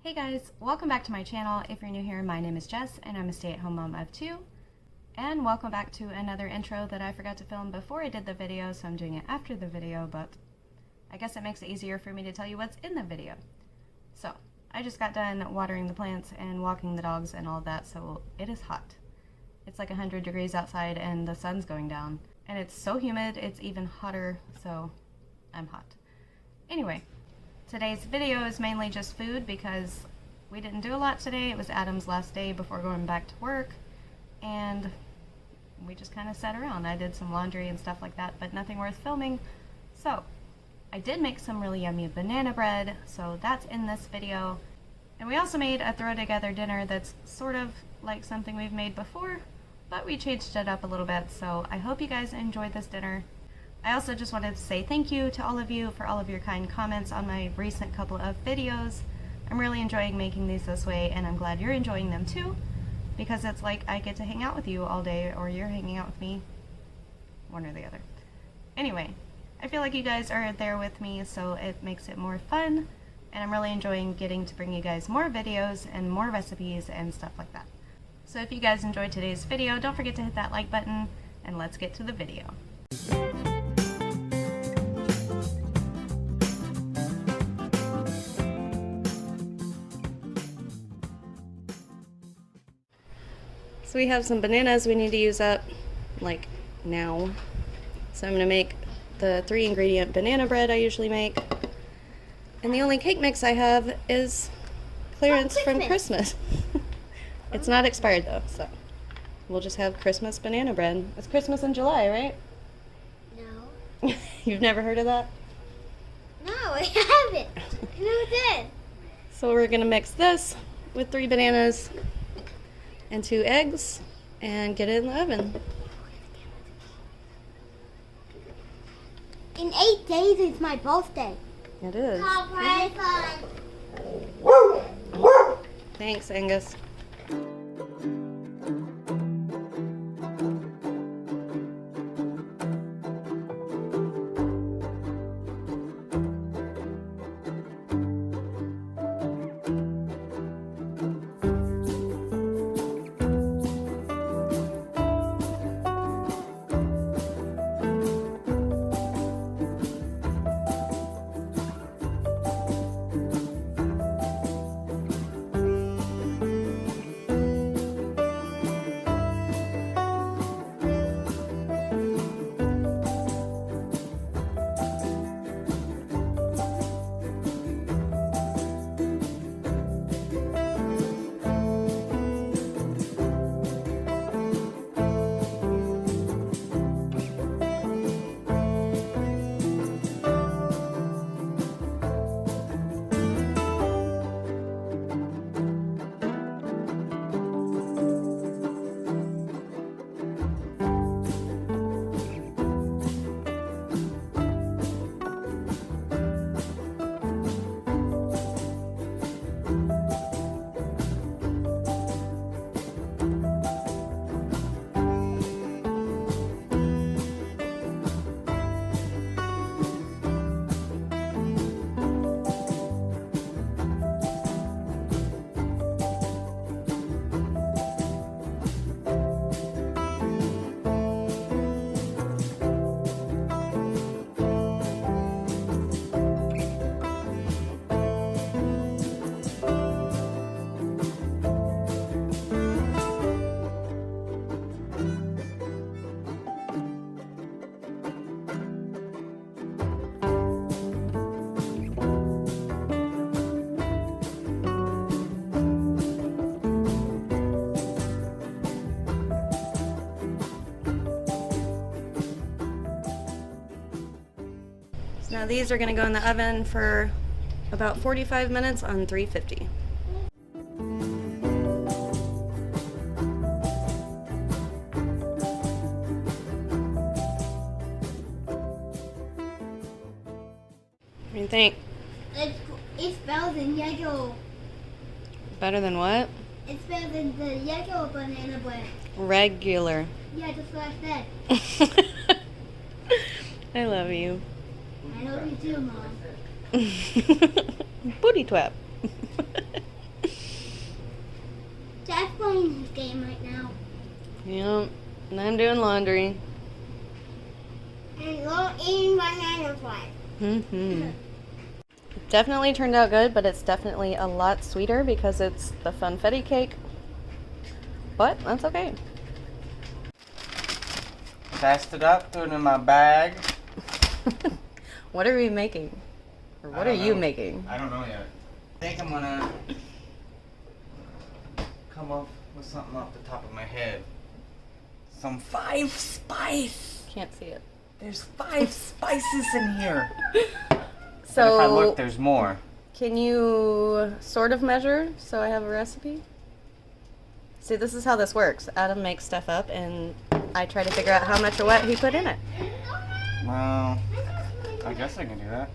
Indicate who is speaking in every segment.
Speaker 1: Hey guys, welcome back to my channel. If you're new here, my name is Jess and I'm a stay-at-home mom of 2. And welcome back to another intro that I forgot to film before I did the video, so I'm doing it after the video, but I guess it makes it easier for me to tell you what's in the video. So, I just got done watering the plants and walking the dogs and all of that, so it is hot. It's like 100 degrees outside and the sun's going down. And it's so humid, it's even hotter, so I'm hot. Anyway. Today's video is mainly just food because we didn't do a lot today. It was Adam's last day before going back to work, and we just kind of sat around. I did some laundry and stuff like that, but nothing worth filming. So I did make some really yummy banana bread, so that's in this video. And we also made a throw together dinner that's sort of like something we've made before, but we changed it up a little bit, so I hope you guys enjoyed this dinner. I also just wanted to say thank you to all of you for all of your kind comments on my recent couple of videos. I'm really enjoying making these this way, and I'm glad you're enjoying them too, because it's like I get to hang out with you all day, or you're hanging out with me, one or the other. Anyway, I feel like you guys are there with me, so it makes it more fun, and I'm really enjoying getting to bring you guys more videos and more recipes and stuff like that. So if you guys enjoyed today's video, don't forget to hit that like button, and let's get to the video. So we have some bananas we need to use up, like, now. So I'm going to make the 3-ingredient banana bread I usually make. And the only cake mix I have is clearance from Christmas. It's not expired though, so we'll just have Christmas banana bread. It's Christmas in July, right?
Speaker 2: No.
Speaker 1: You've never heard of that?
Speaker 2: No, I haven't. Who did?
Speaker 1: So we're going to mix this with 3 bananas and 2 eggs and get it in the oven.
Speaker 2: In 8 days is my birthday.
Speaker 1: It is. Thanks, Angus. Now these are going to go in the oven for about 45 minutes on 350. What do you think?
Speaker 2: It's better than yellow.
Speaker 1: Better than what?
Speaker 2: It's better than the yellow banana bread.
Speaker 1: Regular.
Speaker 2: Yeah, just what I said.
Speaker 1: I love you.
Speaker 2: I love you too, Mom.
Speaker 1: Booty twap. Yep. And I'm doing laundry.
Speaker 2: And not eating banana bread.
Speaker 1: Mm-hmm. Definitely turned out good, but it's definitely a lot sweeter because it's the funfetti cake. But that's okay.
Speaker 3: Passed it up, threw it in my bag.
Speaker 1: What are we making? Or what are you making?
Speaker 3: I don't know yet. I think I'm gonna come up with something off the top of my head. Some 5 spice.
Speaker 1: Can't see it.
Speaker 3: There's 5 spices in here.
Speaker 1: So
Speaker 3: But if I look, there's more.
Speaker 1: Can you sort of measure so I have a recipe? See, this is how this works. Adam makes stuff up and I try to figure out how much of what he put in it.
Speaker 3: Well, I guess I can do that.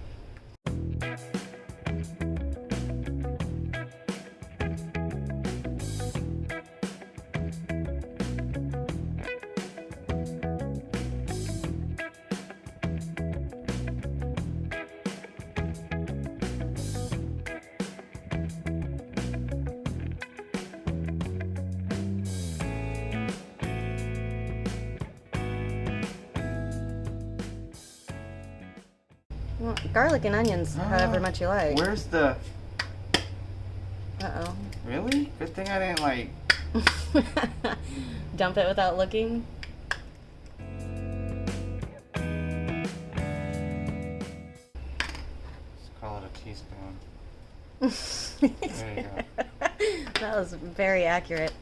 Speaker 1: Well, garlic and onions, however much you like.
Speaker 3: Where's the...
Speaker 1: Uh-oh.
Speaker 3: Really? Good thing I didn't, like...
Speaker 1: Dump it without looking.
Speaker 3: Let's call it a teaspoon. There you go.
Speaker 1: That was very accurate.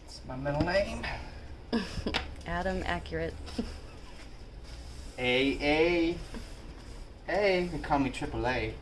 Speaker 3: It's my middle name.
Speaker 1: Adam accurate.
Speaker 3: A. They call me Triple A.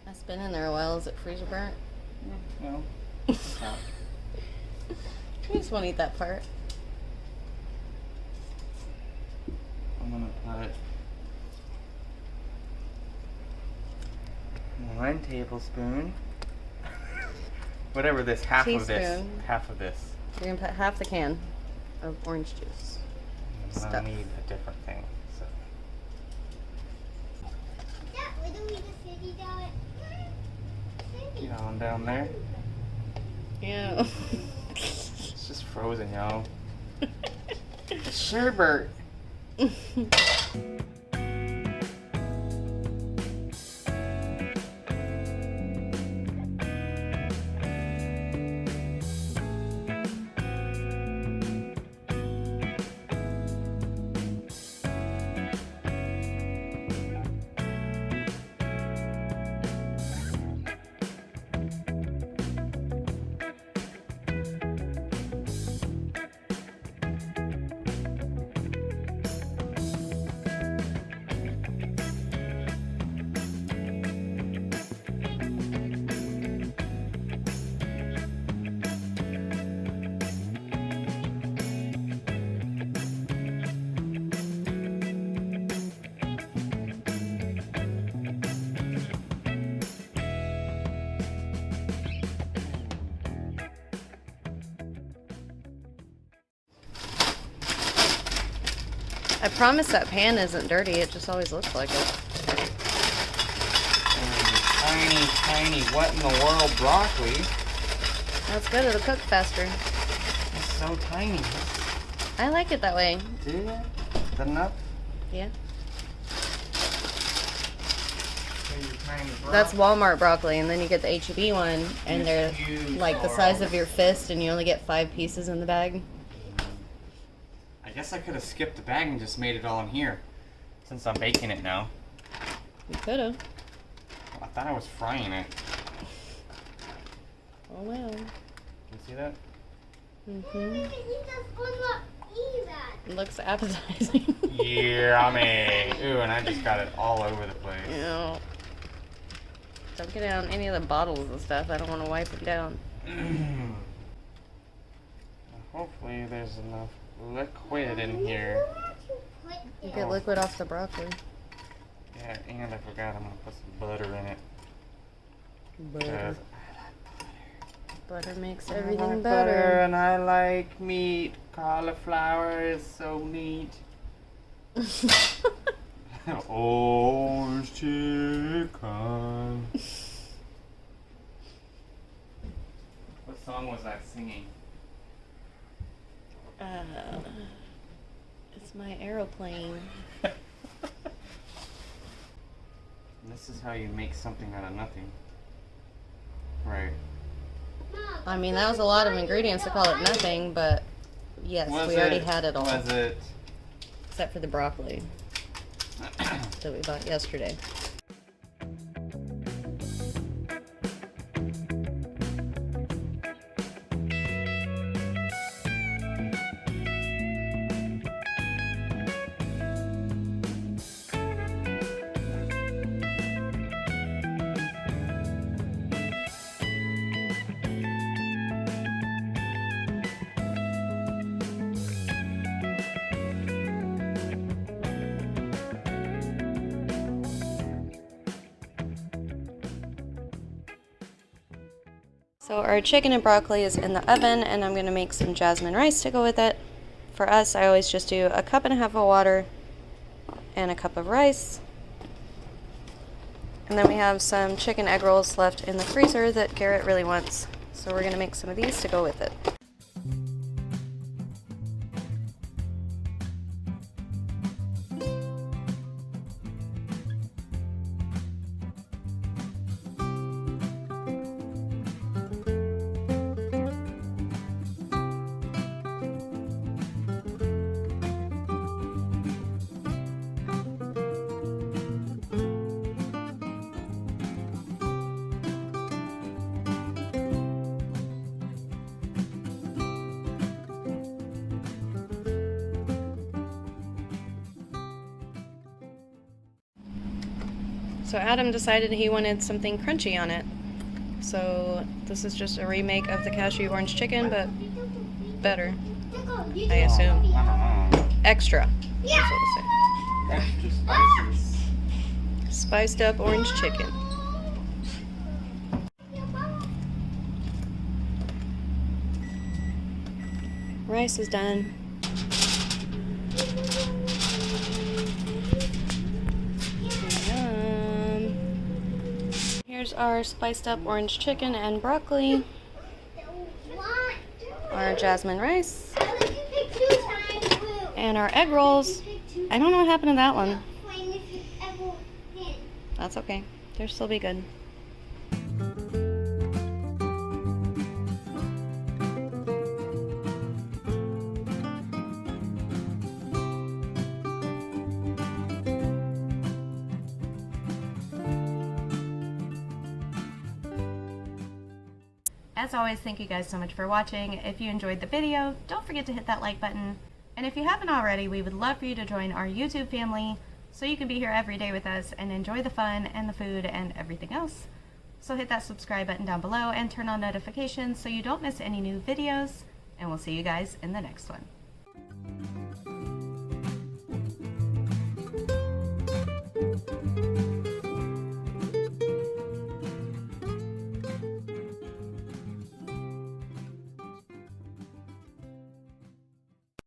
Speaker 1: That's been in there a while. Is it freezer burnt?
Speaker 3: No.
Speaker 1: You just want to eat that part.
Speaker 3: I'm gonna put 1 tablespoon. Whatever this, half of this.
Speaker 1: Teaspoon.
Speaker 3: Half of this.
Speaker 1: You're going to put half the can of orange juice.
Speaker 3: I'm gonna
Speaker 1: Stuff.
Speaker 3: need a different thing. So. Get on down there.
Speaker 1: Yeah.
Speaker 3: It's just frozen, yo. It's sherbet.
Speaker 1: I promise that pan isn't dirty. It just always looks like it.
Speaker 3: And tiny, what in the world broccoli?
Speaker 1: That's good. It'll cook faster.
Speaker 3: It's so tiny.
Speaker 1: I like it that way.
Speaker 3: Do you? Is that enough?
Speaker 1: Yeah.
Speaker 3: For your tiny broccoli?
Speaker 1: That's Walmart broccoli, and then you get the H-E-B one, and they're
Speaker 3: Huge
Speaker 1: like the size of your fist, and you only get 5 pieces in the bag.
Speaker 3: I guess I could have skipped the bag and just made it all in here, since I'm baking it now.
Speaker 1: You could have.
Speaker 3: I thought I was frying it.
Speaker 1: Oh well.
Speaker 3: Can you see that?
Speaker 1: Mhm. It looks appetizing.
Speaker 3: Yummy. Ooh, and I just got it all over the place.
Speaker 1: Yeah. Don't get down any of the bottles and stuff. I don't want to wipe them down.
Speaker 3: Hopefully there's enough liquid in here.
Speaker 1: You get liquid off the broccoli.
Speaker 3: Yeah, and I forgot I'm gonna put some butter in it.
Speaker 1: Butter. Butter makes
Speaker 3: I
Speaker 1: everything
Speaker 3: like
Speaker 1: better.
Speaker 3: butter and I like meat. Cauliflower is so neat. Orange chicken. What song was I singing?
Speaker 1: It's my aeroplane.
Speaker 3: This is how you make something out of nothing. Right.
Speaker 1: I mean, that was a lot of ingredients to call it nothing, but yes, we already had it all.
Speaker 3: Was it?
Speaker 1: Except for the broccoli that we bought yesterday. So our chicken and broccoli is in the oven, and I'm going to make some jasmine rice to go with it. For us, I always just do 1.5 cups of water and 1 cup of rice. And then we have some chicken egg rolls left in the freezer that Garrett really wants. So we're going to make some of these to go with it. So Adam decided he wanted something crunchy on it. So this is just a remake of the cashew orange chicken, but better, I assume.
Speaker 3: I don't know.
Speaker 1: Extra. That's what to say.
Speaker 3: Extra spices.
Speaker 1: Spiced up orange chicken. Rice is done. Here's our spiced up orange chicken and broccoli. Our jasmine rice. And our egg rolls. I don't know what happened to that one. That's okay. They'll still be good. As always, thank you guys so much for watching. If you enjoyed the video, don't forget to hit that like button. And if you haven't already, we would love for you to join our YouTube family so you can be here every day with us and enjoy the fun and the food and everything else. So hit that subscribe button down below and turn on notifications so you don't miss any new videos. And we'll see you guys in the next one.